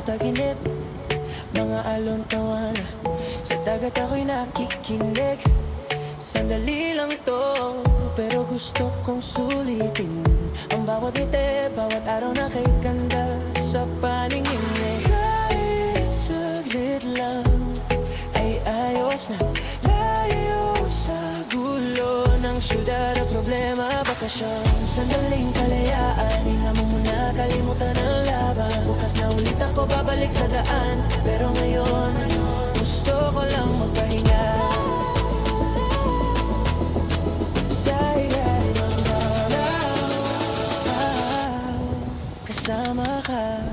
ng taginip, mga alon tawana. Sa dagat ako'y nakikinig. Sandali lang to, pero gusto kong sulitin ang bawat ngiti, bawat araw na kay ganda sa paningin eh. Kahit saglit lang ay ayos na, layo sa gulo ng syudad at problema, bakasyon. Sandaling kalayaan, hinga mo muna, kalimutan ang laban. Bukas na ulit ako babalik sa daan, pero ngayon gusto ko lang magpahinga sa ilalim ng araw, kasama ka.